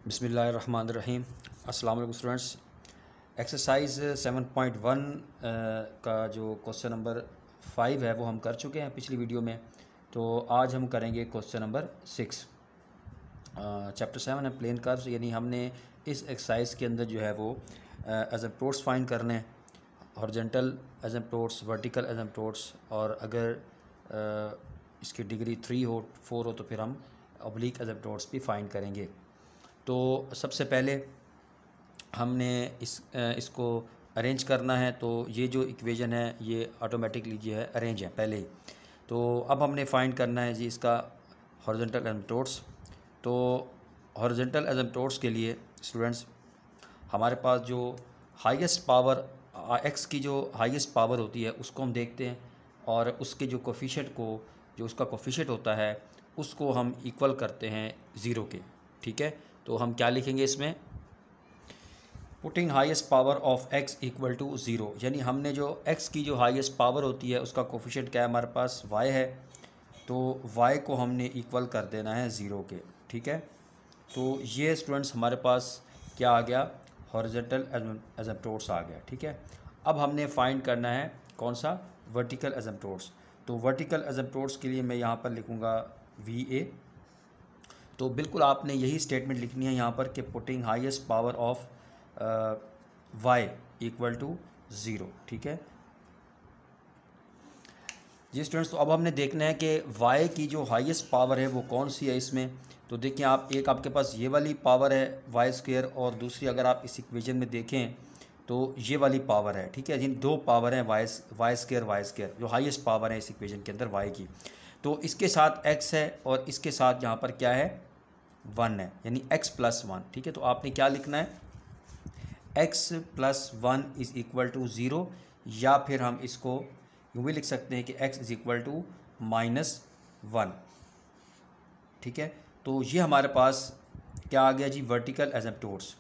बिस्मिल्लाहिर्रहमानिर्रहीम। अस्सलाम वालेकुम स्टूडेंट्स। एक्सरसाइज 7.1 का जो क्वेश्चन नंबर 5 है वो हम कर चुके हैं पिछली वीडियो में। तो आज हम करेंगे क्वेश्चन नंबर 6। चैप्टर 7 है प्लेन कर्व्स, यानी हमने इस एक्सरसाइज के अंदर जो है वो एसिम्प्टोट्स फाइंड करने हैं, हॉरिजॉन्टल एसिम्प्टोट्स, वर्टिकल एसिम्प्टोट्स, और अगर इसकी डिग्री 3 हो 4 हो तो फिर हम ऑब्लिक एसिम्प्टोट्स भी फाइंड करेंगे। तो सबसे पहले हमने इसको अरेंज करना है। तो ये जो इक्वेशन है ये ऑटोमेटिकली जो है अरेंज है पहले ही। तो अब हमने फाइंड करना है जी इसका हॉरिजॉन्टल एसिम्प्टोट्स। तो हॉरिजॉन्टल एसिम्प्टोट्स के लिए स्टूडेंट्स हमारे पास जो हाईएस्ट पावर एक्स की जो हाईएस्ट पावर होती है उसको हम देखते हैं, और उसके जो कोफिशिएंट को जो उसका कोफिशिएंट होता है उसको हम इक्वल करते हैं ज़ीरो के। ठीक है, तो हम क्या लिखेंगे इसमें, putting highest power of x equal to zero, यानी हमने जो x की जो हाईएस्ट पावर होती है उसका कोफिशिएंट क्या है, हमारे पास y है, तो y को हमने इक्वल कर देना है ज़ीरो के। ठीक है, तो ये स्टूडेंट्स हमारे पास क्या आ गया, हॉरिजॉन्टल एसिम्प्टोट्स आ गया। ठीक है, अब हमने फाइंड करना है कौन सा, वर्टिकल एसिम्प्टोट्स। तो वर्टिकल एसिम्प्टोट्स के लिए मैं यहाँ पर लिखूँगा VA। तो बिल्कुल आपने यही स्टेटमेंट लिखनी है यहाँ पर कि putting highest power of y equal to zero. ठीक है जी स्टूडेंट्स, तो अब हमने देखना है कि y की जो हाईएस्ट पावर है वो कौन सी है इसमें। तो देखिए आप, एक आपके पास ये वाली पावर है y स्क्वायर, और दूसरी अगर आप इस इक्वेशन में देखें तो ये वाली पावर है। ठीक है, जिन दो पावर हैं y स्क्वायर जो हाईएस्ट पावर है इस इक्वेशन के अंदर y की। तो इसके साथ x है और इसके साथ यहाँ पर क्या है, 1 है, यानी x प्लस 1। ठीक है, तो आपने क्या लिखना है, x plus 1 is equal to zero, या फिर हम इसको यूँ भी लिख सकते हैं कि x इज़ इक्वल टू -1। ठीक है, तो ये हमारे पास क्या आ गया जी, वर्टिकल एसिम्प्टोट्स।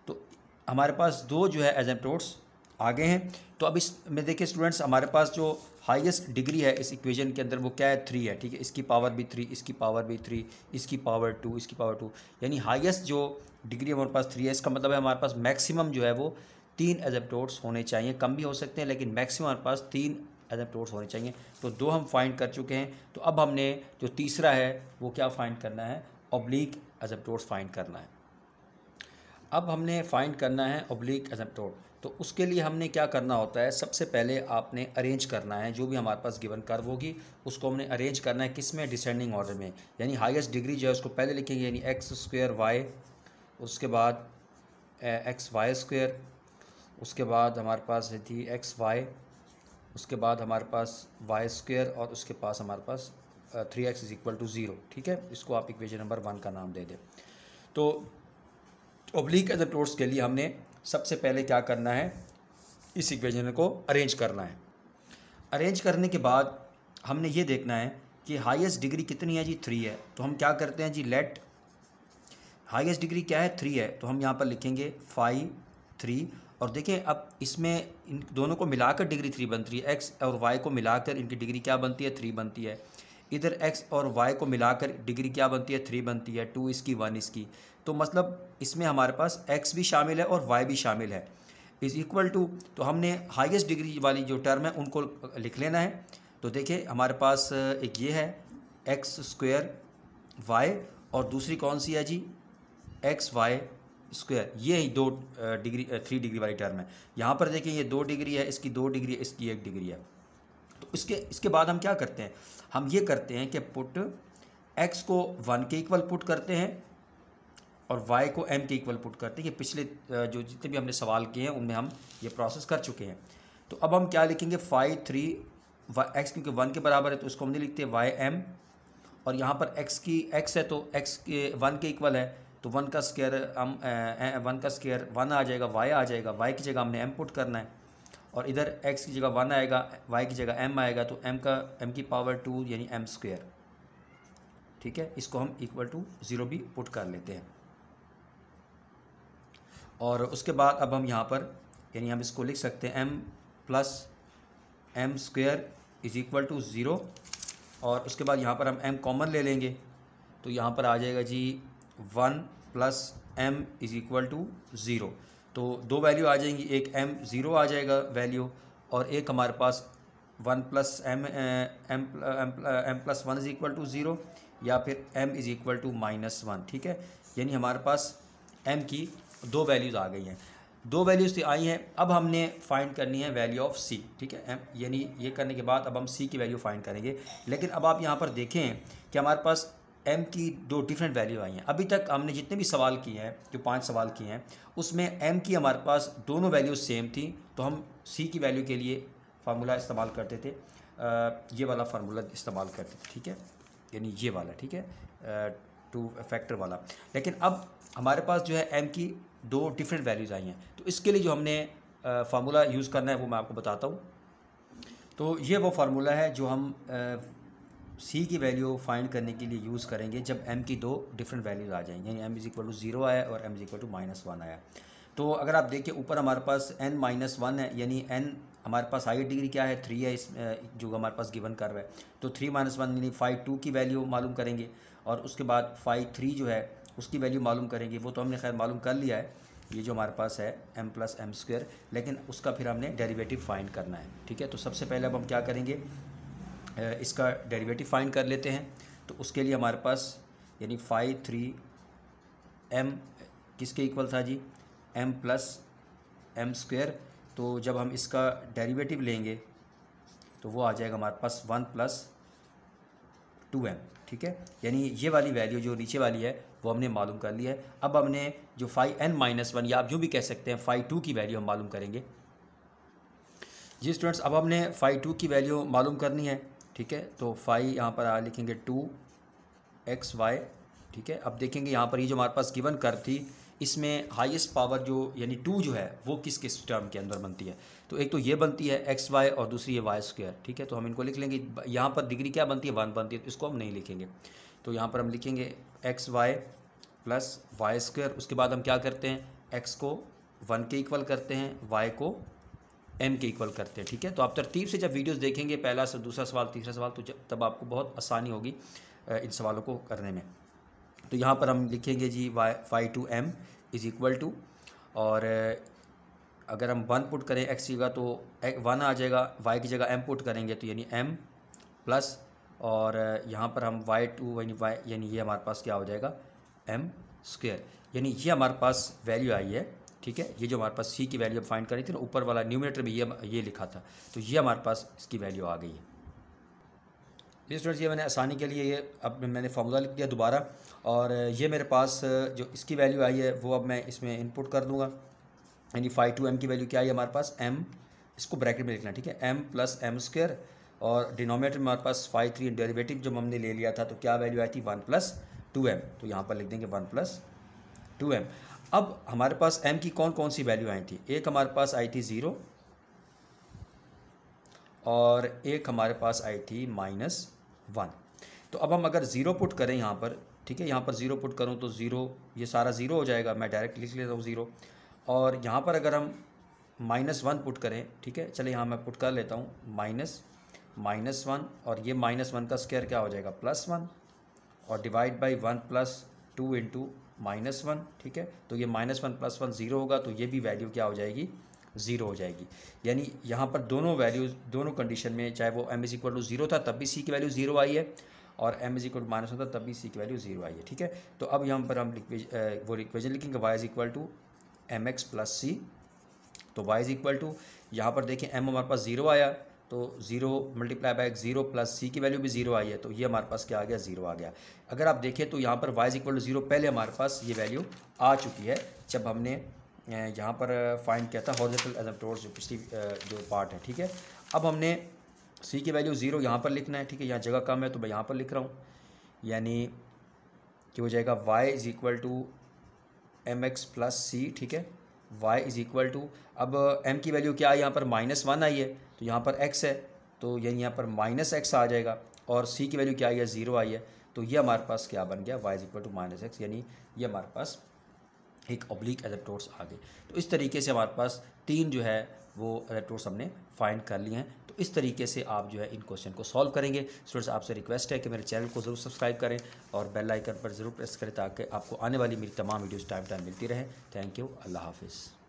तो हमारे पास दो जो है एसिम्प्टोट्स आ गए हैं। तो अब इस में देखिए स्टूडेंट्स, हमारे पास जो हाईएस्ट डिग्री है इस इक्वेशन के अंदर वो क्या है, 3 है। ठीक है, इसकी पावर भी 3, इसकी पावर भी 3, इसकी पावर 2, इसकी पावर 2, यानी हाईएस्ट जो डिग्री हमारे पास 3 है। इसका मतलब है हमारे पास मैक्सिमम जो है वो 3 एसिम्प्टोट्स होने चाहिए, कम भी हो सकते हैं लेकिन मैक्सिमम हमारे पास 3 एसिम्प्टोट्स होने चाहिए। तो दो हम फाइंड कर चुके हैं। तो अब हमने जो तीसरा है वो क्या फाइंड करना है, ऑब्लिक एसिम्प्टोट्स फाइंड करना है। अब हमने फाइंड करना है ऑब्लिक एसिम्प्टोट। तो उसके लिए हमने क्या करना होता है, सबसे पहले आपने अरेंज करना है जो भी हमारे पास गिवन कर्व होगी उसको हमने अरेंज करना है किस में, डिसेंडिंग ऑर्डर में। यानी हाईएस्ट डिग्री जो है उसको पहले लिखेंगे, यानी एक्स स्क्वायर वाई, उसके बाद एक्स वाई स्क्वायर, उसके बाद हमारे पास है थी एक्स वाई, उसके बाद हमारे पास वाई स्क्वायर, और उसके पास हमारे पास 3x is equal to zero. ठीक है, इसको आप इक्वेशन नंबर 1 का नाम दे दें। तो ऑब्लिक एसिम्प्टोट्स के लिए हमने सबसे पहले क्या करना है, इस इक्वेशन को अरेंज करना है। अरेंज करने के बाद हमने ये देखना है कि हाईएस्ट डिग्री कितनी है जी, 3 है। तो हम क्या करते हैं जी, लेट हाईएस्ट डिग्री क्या है, 3 है, तो हम यहाँ पर लिखेंगे 5 3। और देखें अब इसमें इन दोनों को मिलाकर डिग्री 3 बनती है, एक्स और वाई को मिलाकर इनकी डिग्री क्या बनती है, 3 बनती है। इधर x और y को मिलाकर डिग्री क्या बनती है, 3 बनती है, 2 इसकी 1 इसकी। तो मतलब इसमें हमारे पास x भी शामिल है और y भी शामिल है, इज़ इक्वल टू। तो हमने हाईएस्ट डिग्री वाली जो टर्म है उनको लिख लेना है। तो देखिए हमारे पास एक ये है एक्स स्क्वायर वाई, और दूसरी कौन सी है जी, एक्स वाई स्क्वायर। ये ही 3 डिग्री वाली टर्म है। यहाँ पर देखिए ये 2 डिग्री है, इसकी 2 डिग्री है, इसकी 1 डिग्री है। तो इसके बाद हम क्या करते हैं, हम ये करते हैं कि पुट x को 1 के इक्वल पुट करते हैं और y को m के इक्वल पुट करते हैं। ये पिछले जो जितने भी हमने सवाल किए हैं उनमें हम ये प्रोसेस कर चुके हैं। तो अब हम क्या लिखेंगे, 5 3 x क्योंकि 1 के बराबर है तो उसको हम नहीं लिखते y m, और यहाँ पर x है तो x के 1 के इक्वल है, तो 1 का स्क्वायर हम 1 का स्क्वायर 1 आ जाएगा, y आ जाएगा, y की जगह हमने m पुट करना है, और इधर x की जगह 1 आएगा, y की जगह m आएगा, तो m की पावर 2 यानी m स्क्वायर। ठीक है, इसको हम इक्वल टू 0 भी पुट कर लेते हैं। और उसके बाद अब हम यहाँ पर यानी हम इसको लिख सकते हैं m plus m square is equal to 0, और उसके बाद यहाँ पर हम m कॉमन ले लेंगे, तो यहाँ पर आ जाएगा जी 1 plus m is equal to zero. तो दो वैल्यू आ जाएंगी, एक एम ज़ीरो आ जाएगा वैल्यू, और एक हमारे पास one plus M M M plus one is equal to zero, या फिर m इज़ इक्वल टू -1। ठीक है, यानी हमारे पास m की दो वैल्यूज़ आ गई हैं, दो वैल्यूज़ आई हैं। अब हमने फाइंड करनी है वैल्यू ऑफ c। ठीक है, m यानी ये करने के बाद अब हम c की वैल्यू फाइंड करेंगे। लेकिन अब आप यहाँ पर देखें कि हमारे पास m की दो डिफरेंट वैल्यू आई हैं। अभी तक हमने जितने भी सवाल किए हैं, जो 5 सवाल किए हैं, उसमें m की हमारे पास दोनों वैल्यूज़ सेम थी, तो हम c की वैल्यू के लिए फार्मूला इस्तेमाल करते थे, ये वाला फार्मूला इस्तेमाल करते थे। ठीक है, यानी ये वाला, ठीक है, 2 फैक्टर वाला। लेकिन अब हमारे पास जो है m की दो डिफरेंट वैल्यूज़ आई हैं, तो इसके लिए जो हमने फार्मूला यूज़ करना है वो मैं आपको बताता हूँ। तो ये वो फार्मूला है जो हम c की वैल्यू फाइंड करने के लिए यूज़ करेंगे जब m की दो डिफरेंट वैल्यूज़ आ जाएंगी, यानी m is equal to zero आया और m इज़ इक्वल टू -1 आया। तो अगर आप देखिए ऊपर हमारे पास n-1 है, यानी n हमारे पास हायर डिग्री क्या है, 3 है, इस जो हमारे पास गिवन कर रहा है। तो 3 - 1 यानी 5 की वैल्यू मालूम करेंगे, और उसके बाद 5 जो है उसकी वैल्यू मालूम करेंगे। वो तो हमने खैर मालूम कर लिया है, ये जो हमारे पास है m प्लस एम स्क्वायर, लेकिन उसका फिर हमने डेरिवेटिव फाइंड करना है। ठीक है, तो सबसे पहले अब हम क्या करेंगे, इसका डेरिवेटिव फाइंड कर लेते हैं। तो उसके लिए हमारे पास यानी 5 किसके इक्वल था जी, m प्लस एम स्क्वायर। तो जब हम इसका डेरिवेटिव लेंगे तो वो आ जाएगा हमारे पास 1 प्लस 2m। ठीक है, यानी ये वाली वैल्यू जो नीचे वाली है वो हमने मालूम कर लिया है। अब हमने जो 5n-1 या आप जो भी कह सकते हैं 5 की वैल्यू हम मालूम करेंगे। जी स्टूडेंट्स, अब हमने 5 की वैल्यू मालूम करनी है। ठीक है, तो 5 यहाँ पर लिखेंगे 2xy। ठीक है, अब देखेंगे यहाँ पर ये जो हमारे पास गिवन कर थी, इसमें हाईएस्ट पावर जो यानी 2 जो है वो किस किस टर्म के अंदर बनती है। तो एक तो ये बनती है xy और दूसरी है y²। ठीक है, तो हम इनको लिख लेंगे। यहाँ पर डिग्री क्या बनती है, 1 बनती है, तो इसको हम नहीं लिखेंगे। तो यहाँ पर हम लिखेंगे xy प्लस y²। उसके बाद हम क्या करते हैं, x को 1 के इक्वल करते हैं, y को m के इक्वल करते हैं। ठीक है, तो आप तरतीब से जब वीडियोस देखेंगे, पहला से दूसरा सवाल तीसरा सवाल, तो तब आपको बहुत आसानी होगी इन सवालों को करने में। तो यहाँ पर हम लिखेंगे जी 5m इज़ इक्वल टू, और अगर हम 1 पुट करें x की जगह तो 1 आ जाएगा, y की जगह m पुट करेंगे तो यानी m प्लस, और यहाँ पर हम y2 यानी ये हमारे पास क्या हो जाएगा, m²। यानी ये हमारे पास वैल्यू आई है। ठीक है, ये जो हमारे पास c की वैल्यू फाइंड करी थी ना, ऊपर वाला न्यूमरेटर भी ये लिखा था, तो ये हमारे पास इसकी वैल्यू आ गई है। जी स्टूडेंट्स, ये मैंने आसानी के लिए ये अब मैंने फार्मूला लिख दिया दोबारा, और ये मेरे पास जो इसकी वैल्यू आई है वो अब मैं इसमें इनपुट कर दूंगा। यानी 5m की वैल्यू क्या आई है हमारे पास, m, इसको ब्रैकेट में लिखना। ठीक है, m प्लस m², और डिनोमिनेटर में हमारे पास 5 डेरिवेटिव जब हमने ले लिया था तो क्या वैल्यू आई थी, 1 प्लस 2m। तो यहाँ पर लिख देंगे 1 प्लस 2m। अब हमारे पास m की कौन कौन सी वैल्यू आई थी, एक हमारे पास आई थी 0, और एक हमारे पास आई थी -1। तो अब हम अगर 0 पुट करें यहाँ पर, ठीक है, यहाँ पर 0 पुट करूँ तो 0, ये सारा 0 हो जाएगा, मैं डायरेक्ट लिख लेता हूँ 0। और यहाँ पर अगर हम -1 पुट करें, ठीक है, चले यहाँ मैं पुट कर लेता हूँ -1, और ये -1 का स्क्वायर क्या हो जाएगा, +1, और डिवाइड बाई 1 प्लस 2 इंटू -1। ठीक है, तो ये -1 + 1 0 होगा, तो ये भी वैल्यू क्या हो जाएगी, 0 हो जाएगी। यानी यहाँ पर दोनों वैल्यूज़, दोनों कंडीशन में, चाहे वो m इज़ इक्वल टू 0 था तब भी c की वैल्यू 0 आई है, और m इज़ इक्वल टू -1 था तब भी c की वैल्यू 0 आई है। ठीक है, तो अब यहाँ पर हम वो इक्वेशन लिखेंगे, y is equal to mx plus c। तो y इज़ इक्वल टू, यहाँ पर देखें m हमारे पास 0 आया, तो 0 मल्टीप्लाई बाई 0 प्लस c की वैल्यू भी 0 आई है, तो ये हमारे पास क्या आ गया, 0 आ गया। अगर आप देखें तो यहाँ पर y इज़ इक्वल टू 0 पहले हमारे पास ये वैल्यू आ चुकी है जब हमने यहाँ पर फाइंड किया था हॉरिजॉन्टल एसिम्पटोट्स, जो पिछली जो पार्ट है। ठीक है, अब हमने c की वैल्यू 0 यहाँ पर लिखना है। ठीक है, यहाँ जगह कम है तो मैं यहाँ पर लिख रहा हूँ, यानी कि हो जाएगा y is equal to mx plus c। ठीक है, y इज़ इक्वल टू, अब m की वैल्यू क्या है, यहाँ पर -1 आई है, तो यहाँ पर x है, तो यानी यहाँ पर -x आ जाएगा, और c की वैल्यू क्या आई है, 0 आई है, तो ये हमारे पास क्या बन गया, y is equal to -x, यानी ये हमारे पास एक ऑब्लिक एसिम्पटोट्स आ गए। तो इस तरीके से हमारे पास 3 जो है वो एसिम्पटोट्स हमने फाइंड कर लिए हैं। तो तो इस तरीके से आप जो है इन क्वेश्चन को सॉल्व करेंगे। स्टूडेंट्स, आपसे रिक्वेस्ट है कि मेरे चैनल को ज़रूर सब्सक्राइब करें और बेल आइकन पर ज़रूर प्रेस करें ताकि आपको आने वाली मेरी तमाम वीडियोज़ टाइम मिलती रहे। Thank you. अल्लाह हाफिज़।